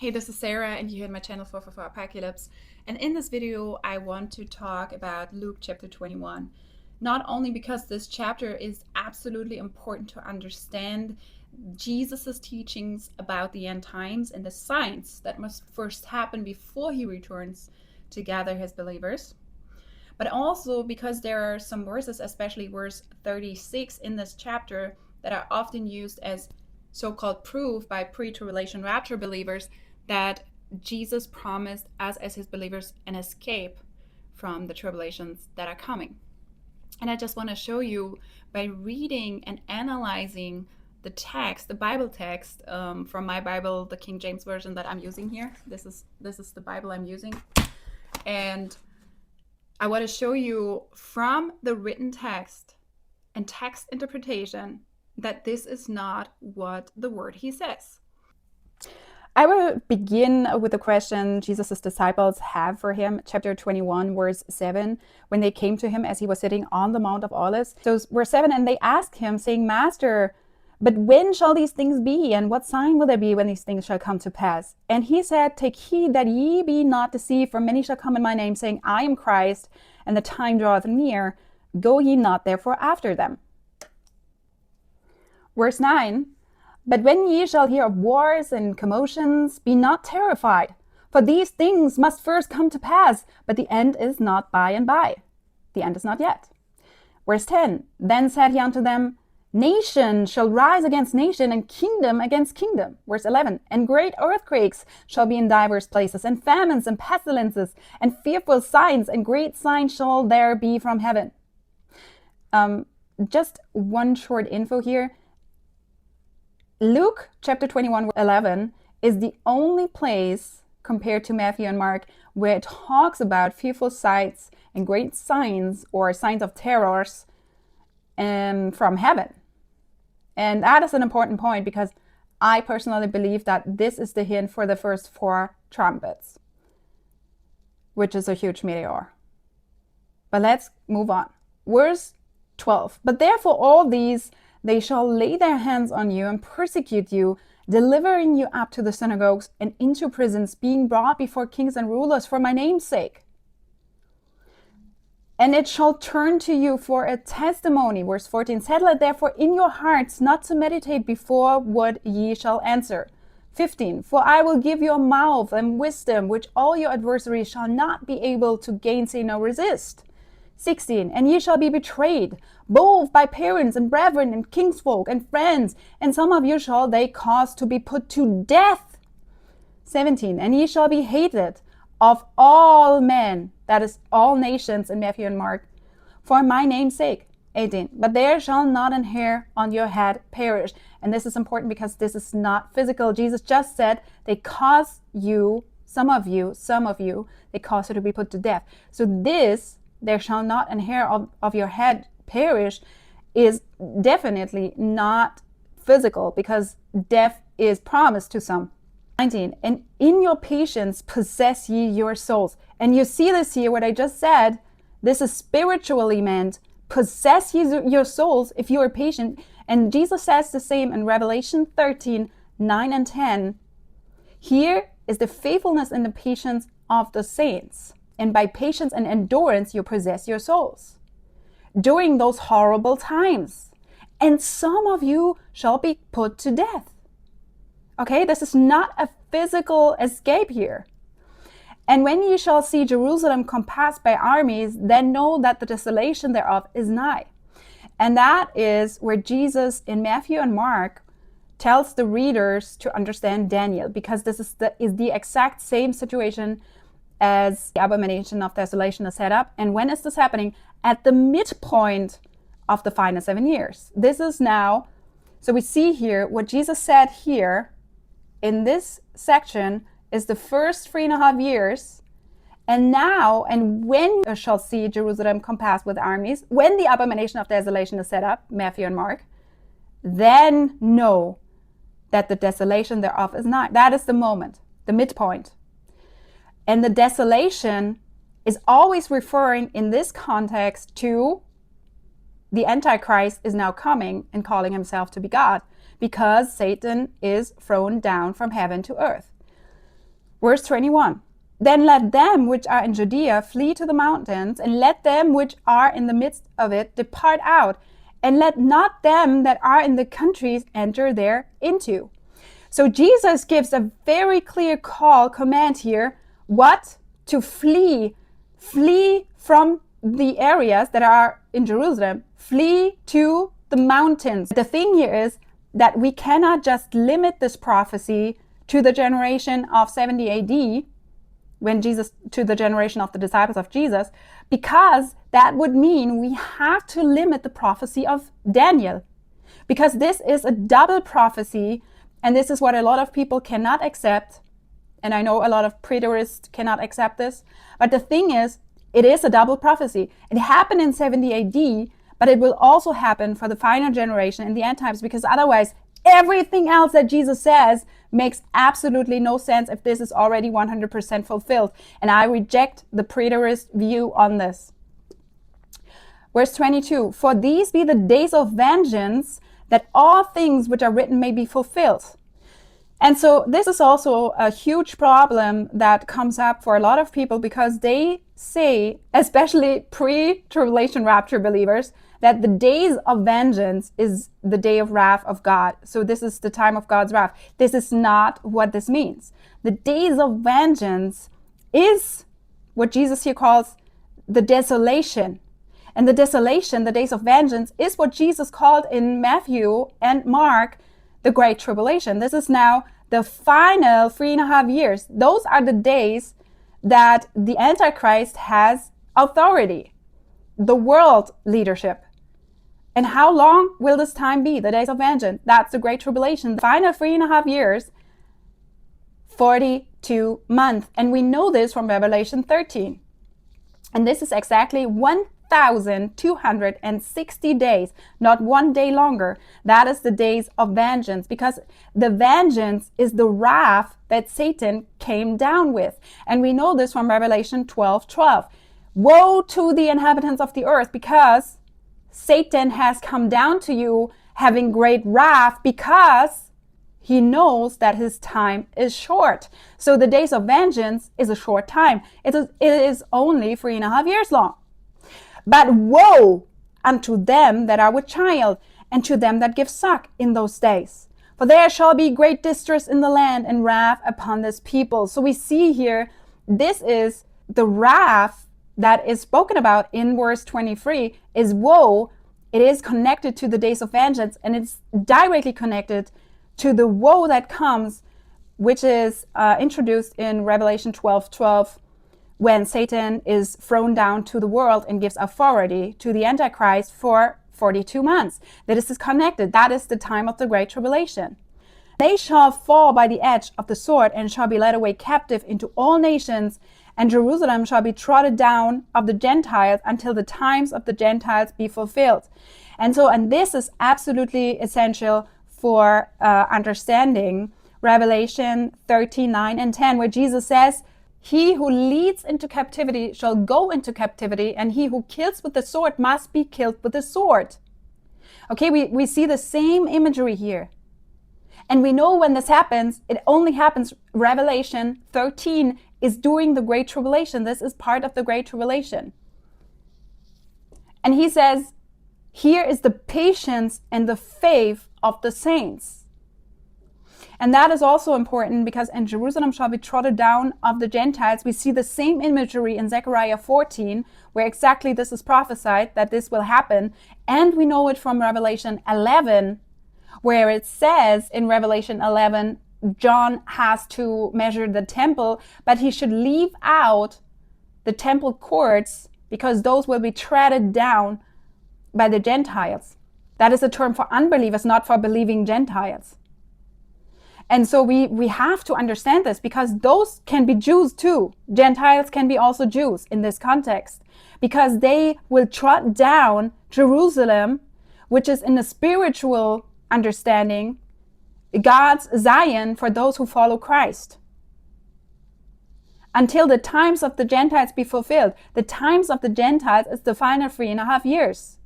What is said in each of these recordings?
Hey, this is Sarah, and you're in my channel 444 Apocalypse. And in this video, I want to talk about Luke chapter 21. Not only because this chapter is absolutely important to understand Jesus's teachings about the end times and the signs that must first happen before he returns to gather his believers, but also because there are some verses, especially verse 36 in this chapter, that are often used as so-called proof by pre-tribulation rapture believers that Jesus promised us as his believers an escape from the tribulations that are coming. And I just want to show you by reading and analyzing the text, the Bible text from my Bible, the King James Version that I'm using here. This is the Bible I'm using. And I want to show you from the written text and text interpretation that this is not what the word he says. I will begin with the question Jesus' disciples have for him, chapter 21, verse 7, when they came to him as he was sitting on the Mount of Olives. So verse 7, and they asked him, saying, Master, but when shall these things be, and what sign will there be when these things shall come to pass? And he said, Take heed that ye be not deceived, for many shall come in my name, saying, I am Christ, and the time draweth near. Go ye not therefore after them. Verse 9, But when ye shall hear of wars and commotions, be not terrified, for these things must first come to pass, but the end is not by and by. The end is not yet. Verse 10, Then said he unto them, Nation shall rise against nation, and kingdom against kingdom. Verse 11, And great earthquakes shall be in divers places, and famines and pestilences, and fearful signs, and great signs shall there be from heaven. Just one short info here. Luke chapter 21:11 is the only place compared to Matthew and Mark where it talks about fearful sights and great signs or signs of terrors from heaven. And that is an important point because I personally believe that this is the hint for the first 4 trumpets, which is a huge meteor. But let's move on. Verse 12, But therefore all these they shall lay their hands on you and persecute you, delivering you up to the synagogues and into prisons, being brought before kings and rulers for my name's sake. And it shall turn to you for a testimony. Verse 14, Settle it therefore in your hearts not to meditate before what ye shall answer. 15, For I will give you a mouth and wisdom, which all your adversaries shall not be able to gainsay nor resist. 16, And ye shall be betrayed, both by parents and brethren and kinsfolk and friends, and some of you shall they cause to be put to death. 17, And ye shall be hated of all men, that is all nations in Matthew and Mark, for my name's sake. 18, But there shall not an hair on your head perish. And this is important because this is not physical. Jesus just said they cause you, some of you, they cause you to be put to death. So this, there shall not an hair of your head perish, is definitely not physical because death is promised to some. 19, And in your patience possess ye your souls. And you see this here, what I just said, this is spiritually meant. Possess ye your souls if you are patient. And Jesus says the same in Revelation 13, 9 and 10. Here is the faithfulness and the patience of the saints. And by patience and endurance, you possess your souls during those horrible times. And some of you shall be put to death. Okay, this is not a physical escape here. And when ye shall see Jerusalem compassed by armies, then know that the desolation thereof is nigh. And that is where Jesus in Matthew and Mark tells the readers to understand Daniel, because this is the exact same situation as the abomination of desolation is set up. And when is this happening? At the midpoint of the final 7 years. This is now, so we see here what Jesus said here in this section is the first 3.5 years. And now, and when you shall see Jerusalem compassed with armies, when the abomination of desolation is set up, Matthew and Mark, then know that the desolation thereof is nigh. That is the moment, the midpoint. And the desolation is always referring in this context to the Antichrist is now coming and calling himself to be God because Satan is thrown down from heaven to earth. Verse 21. Then let them which are in Judea flee to the mountains, and let them which are in the midst of it depart out, and let not them that are in the countries enter thereinto. So Jesus gives a very clear command here. What? To flee. Flee from the areas that are in Jerusalem. Flee to the mountains. The thing here is that we cannot just limit this prophecy to the generation of 70 AD, to the generation of the disciples of Jesus, because that would mean we have to limit the prophecy of Daniel, because this is a double prophecy, and this is what a lot of people cannot accept, and I know a lot of preterists cannot accept this, but the thing is, it is a double prophecy. It happened in 70 AD, but it will also happen for the final generation in the end times, because otherwise everything else that Jesus says makes absolutely no sense if this is already 100% fulfilled. And I reject the preterist view on this. Verse 22, for these be the days of vengeance, that all things which are written may be fulfilled. And so this is also a huge problem that comes up for a lot of people, because they say, especially pre-tribulation rapture believers, that the days of vengeance is the day of wrath of God. So this is the time of God's wrath. This is not what this means. The days of vengeance is what Jesus here calls the desolation. And the desolation, the days of vengeance, is what Jesus called in Matthew and Mark the Great Tribulation. This is now the final 3.5 years. Those are the days that the Antichrist has authority, the world leadership. And how long will this time be? The days of vengeance. That's the Great Tribulation. The final 3.5 years, 42 months. And we know this from Revelation 13. And this is exactly 1,260 days, not one day longer. That is the days of vengeance, because the vengeance is the wrath that Satan came down with. And we know this from Revelation 12:12. Woe to the inhabitants of the earth, because Satan has come down to you having great wrath, because he knows that his time is short. So the days of vengeance is a short time. It is only 3.5 years long. But woe unto them that are with child, and to them that give suck in those days. For there shall be great distress in the land, and wrath upon this people. So we see here, this is the wrath that is spoken about in verse 23 is woe. It is connected to the days of vengeance, and it's directly connected to the woe that comes, which is introduced in Revelation 12:12, when Satan is thrown down to the world and gives authority to the Antichrist for 42 months. This is connected. That is the time of the Great Tribulation. They shall fall by the edge of the sword, and shall be led away captive into all nations, and Jerusalem shall be trodden down of the Gentiles until the times of the Gentiles be fulfilled. And this is absolutely essential for understanding Revelation 13:9 and 10, where Jesus says, he who leads into captivity shall go into captivity, and he who kills with the sword must be killed with the sword. Okay, we see the same imagery here. And we know when this happens, it only happens, Revelation 13 is during the Great Tribulation. This is part of the Great Tribulation. And he says, here is the patience and the faith of the saints. And that is also important, because in Jerusalem shall be trodden down of the Gentiles. We see the same imagery in Zechariah 14, where exactly this is prophesied, that this will happen. And we know it from Revelation 11, where it says in Revelation 11, John has to measure the temple, but he should leave out the temple courts, because those will be treaded down by the Gentiles. That is a term for unbelievers, not for believing Gentiles. And so we have to understand this, because those can be Jews too. Gentiles can be also Jews in this context, because they will trot down Jerusalem, which is in a spiritual understanding, God's Zion for those who follow Christ. Until the times of the Gentiles be fulfilled. The times of the Gentiles is the final 3.5 years.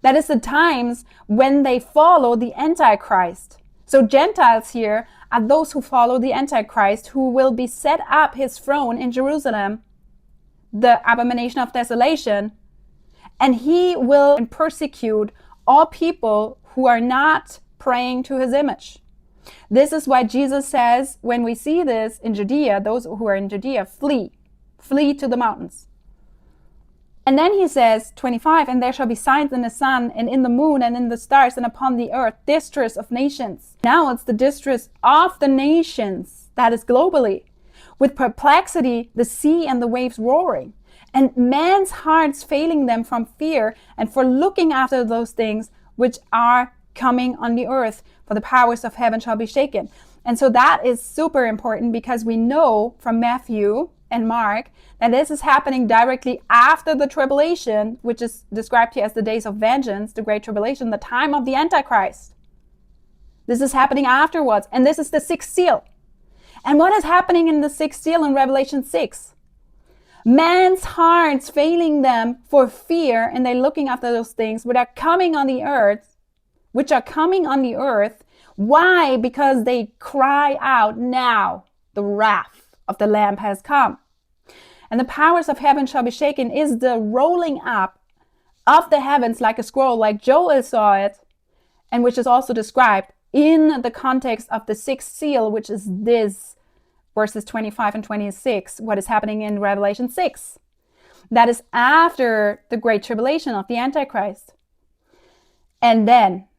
That is the times when they follow the Antichrist. So Gentiles here are those who follow the Antichrist, who will be set up his throne in Jerusalem, the abomination of desolation, and he will persecute all people who are not praying to his image. This is why Jesus says, when we see this in Judea, those who are in Judea, flee to the mountains. And then he says, 25, and there shall be signs in the sun and in the moon and in the stars and upon the earth, distress of nations. Now it's the distress of the nations, that is globally, with perplexity, the sea and the waves roaring, and man's hearts failing them from fear and for looking after those things which are coming on the earth, for the powers of heaven shall be shaken. And so that is super important, because we know from Matthew and Mark that this is happening directly after the tribulation, which is described here as the days of vengeance, the great tribulation, the time of the Antichrist. This is happening afterwards, and this is the sixth seal. And what is happening in the sixth seal in Revelation 6? Man's hearts failing them for fear, and they're looking after those things which are coming on the earth. Why? Because they cry out, now the wrath of the Lamb has come. And the powers of heaven shall be shaken is the rolling up of the heavens like a scroll, like Joel saw it, and which is also described in the context of the sixth seal, which is this, verses 25 and 26, what is happening in Revelation 6. That is after the great tribulation of the Antichrist. And then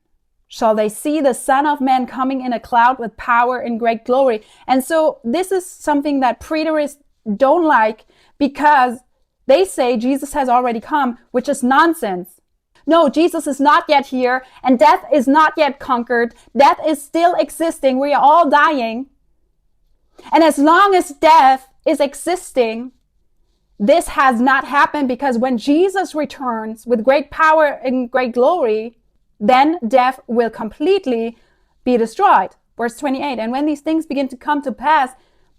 shall they see the Son of Man coming in a cloud with power and great glory. And so this is something that preterists don't like, because they say Jesus has already come, which is nonsense. No, Jesus is not yet here, and death is not yet conquered. Death is still existing. We are all dying. And as long as death is existing, this has not happened, because when Jesus returns with great power and great glory, then death will completely be destroyed. Verse 28, and when these things begin to come to pass,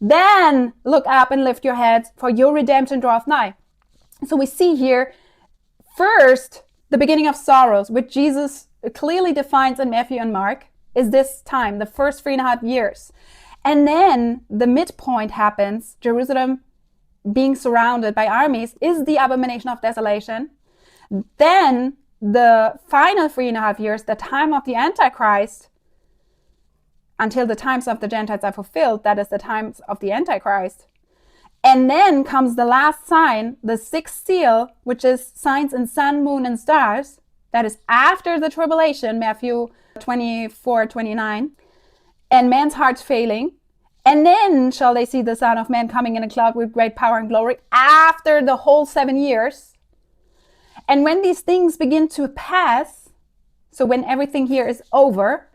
then look up and lift your heads, for your redemption draweth nigh. So we see here, first, the beginning of sorrows, which Jesus clearly defines in Matthew and Mark, is this time, the first 3.5 years. And then the midpoint happens, Jerusalem being surrounded by armies, is the abomination of desolation. Then the final 3.5 years, the time of the Antichrist, until the times of the Gentiles are fulfilled, that is the times of the Antichrist. And then comes the last sign, the sixth seal, which is signs in sun, moon, and stars. That is after the tribulation, Matthew 24:29. And man's hearts failing. And then shall they see the Son of Man coming in a cloud with great power and glory, after the whole 7 years. And when these things begin to pass, so when everything here is over,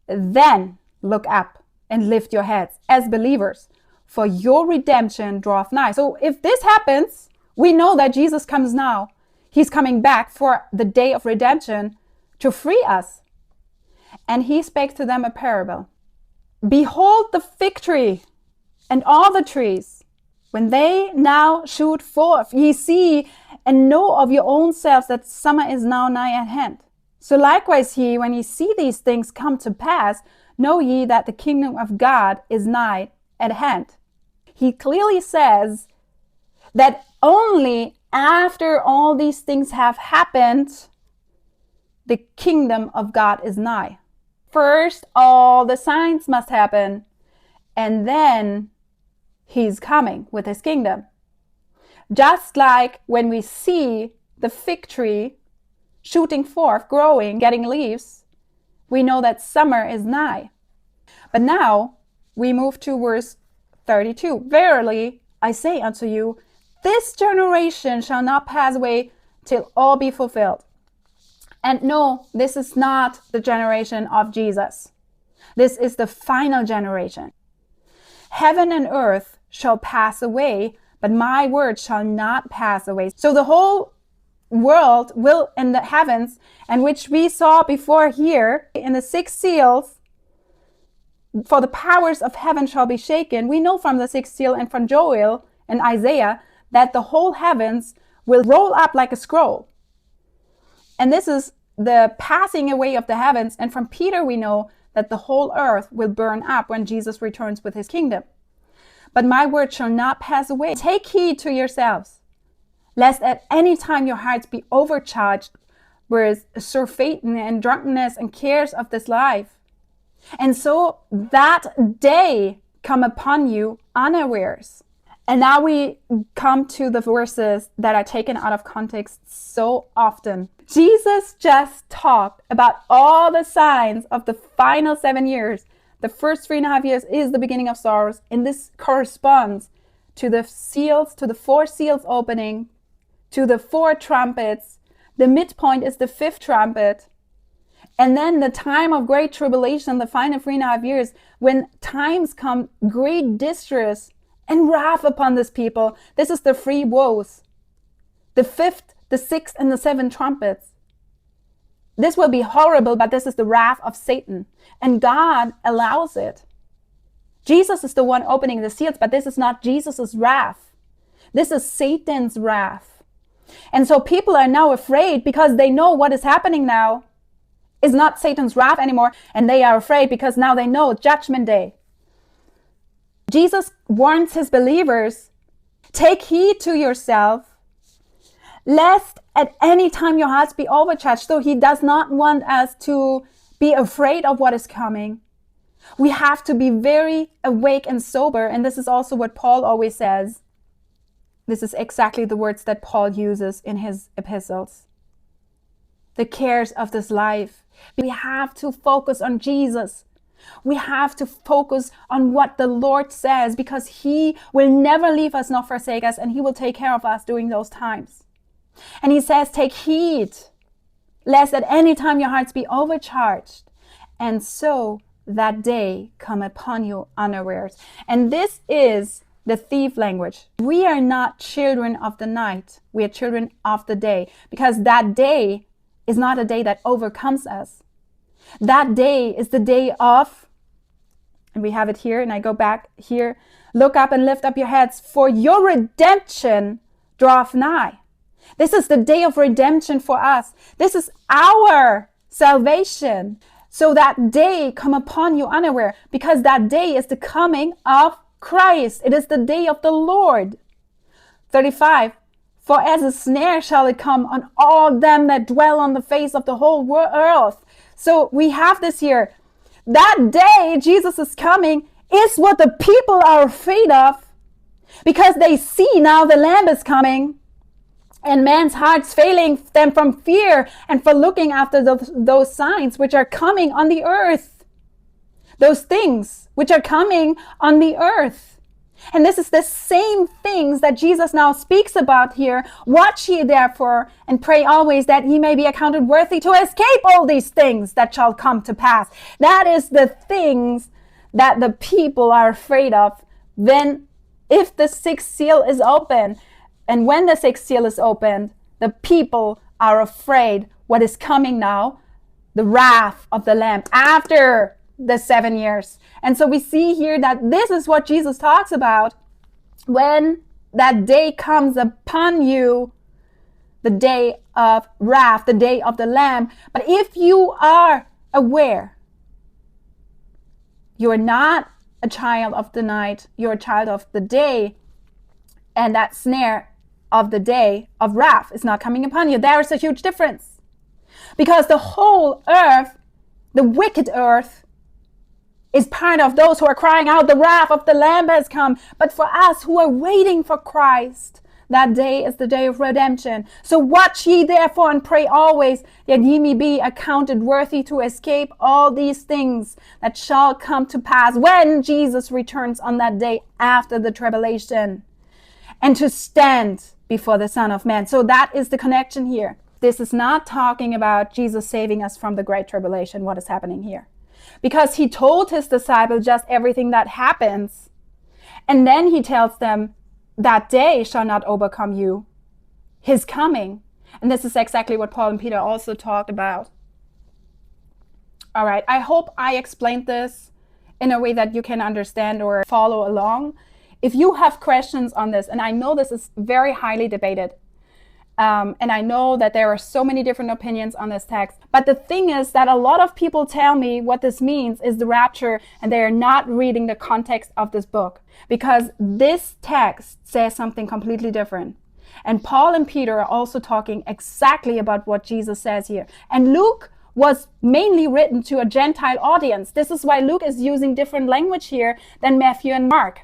then look up and lift your heads as believers, for your redemption draweth nigh. So if this happens, we know that Jesus comes now. He's coming back for the day of redemption to free us. And he spake to them a parable. Behold the fig tree and all the trees, when they now shoot forth, ye see and know of your own selves that summer is now nigh at hand. So likewise ye, when ye see these things come to pass, know ye that the kingdom of God is nigh at hand. He clearly says that only after all these things have happened, the kingdom of God is nigh. First, all the signs must happen, and then he's coming with his kingdom. Just like when we see the fig tree shooting forth, growing, getting leaves, we know that summer is nigh. But now we move to verse 32. Verily, I say unto you, this generation shall not pass away till all be fulfilled. And no, this is not the generation of Jesus. This is the final generation. Heaven and earth shall pass away, but my word shall not pass away. So the whole world will, in the heavens, and which we saw before here in the 6 seals, for the powers of heaven shall be shaken. We know from the 6th seal and from Joel and Isaiah that the whole heavens will roll up like a scroll. And this is the passing away of the heavens. And from Peter we know that the whole earth will burn up when Jesus returns with his kingdom. But my word shall not pass away. Take heed to yourselves, lest at any time your hearts be overcharged with surfeiting and drunkenness and cares of this life. And so that day come upon you unawares. And now we come to the verses that are taken out of context so often. Jesus just talked about all the signs of the final 7 years. The first 3.5 years is the beginning of sorrows, and this corresponds to the seals, to the 4 seals opening, to the 4 trumpets. The midpoint is the 5th trumpet. And then the time of great tribulation, the final 3.5 years, when times come, great distress and wrath upon this people. This is the 3 woes. The 5th, the 6th, and the 7th trumpets. This will be horrible, but this is the wrath of Satan. And God allows it. Jesus is the one opening the seals, but this is not Jesus' wrath. This is Satan's wrath. And so people are now afraid because they know what is happening now is not Satan's wrath anymore. And they are afraid because now they know Judgment Day. Jesus warns his believers, take heed to yourself, lest at any time your hearts be overcharged. So he does not want us to be afraid of what is coming. We have to be very awake and sober. And this is also what Paul always says. This is exactly the words that Paul uses in his epistles. The cares of this life. We have to focus on Jesus. We have to focus on what the Lord says, because he will never leave us nor forsake us, and he will take care of us during those times. And he says, take heed, lest at any time your hearts be overcharged, and so that day come upon you unawares. And this is the thief language. We are not children of the night. We are children of the day, because that day is not a day that overcomes us. That day is the day of, and we have it here, and I go back here, look up and lift up your heads, for your redemption draweth nigh. This is the day of redemption for us. This is our salvation. So that day come upon you unaware, because that day is the coming of Christ. It is the day of the Lord. 35. For as a snare shall it come on all them that dwell on the face of the whole earth. So we have this here. That day Jesus is coming is what the people are afraid of, because they see now the Lamb is coming, and man's hearts failing them from fear and for looking after those signs which are coming on the earth. Those things which are coming on the earth. And this is the same things that Jesus now speaks about here. Watch ye therefore, and pray always, that ye may be accounted worthy to escape all these things that shall come to pass. That is the things that the people are afraid of. Then, if the 6th seal is open, and when the 6th seal is opened, the people are afraid what is coming now, the wrath of the Lamb after the 7 years. And so we see here that this is what Jesus talks about when that day comes upon you, the day of wrath, the day of the Lamb. But if you are aware, you are not a child of the night, you're a child of the day, and that snare of the day of wrath is not coming upon you. There is a huge difference, because the whole earth, the wicked earth, is part of those who are crying out, the wrath of the Lamb has come. But for us who are waiting for Christ, that day is the day of redemption. So watch ye therefore and pray always, that ye may be accounted worthy to escape all these things that shall come to pass when Jesus returns on that day after the tribulation, and to stand before the Son of Man. So that is the connection here. This is not talking about Jesus saving us from the great tribulation, what is happening here. Because he told his disciples just everything that happens. And then he tells them, that day shall not overcome you, his coming. And this is exactly what Paul and Peter also talked about. All right, I hope I explained this in a way that you can understand or follow along. If you have questions on this, and I know this is very highly debated, And I know that there are so many different opinions on this text. But the thing is that a lot of people tell me what this means is the rapture, and they are not reading the context of this book, because this text says something completely different. And Paul and Peter are also talking exactly about what Jesus says here. And Luke was mainly written to a Gentile audience. This is why Luke is using different language here than Matthew and Mark.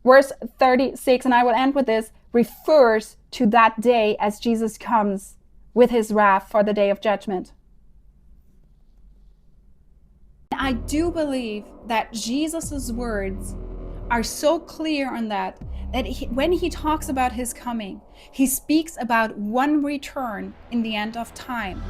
Verse 36, and I will end with this, refers to that day as Jesus comes with his wrath for the day of judgment. I do believe that Jesus's words are so clear on that when he talks about his coming, he speaks about one return in the end of time.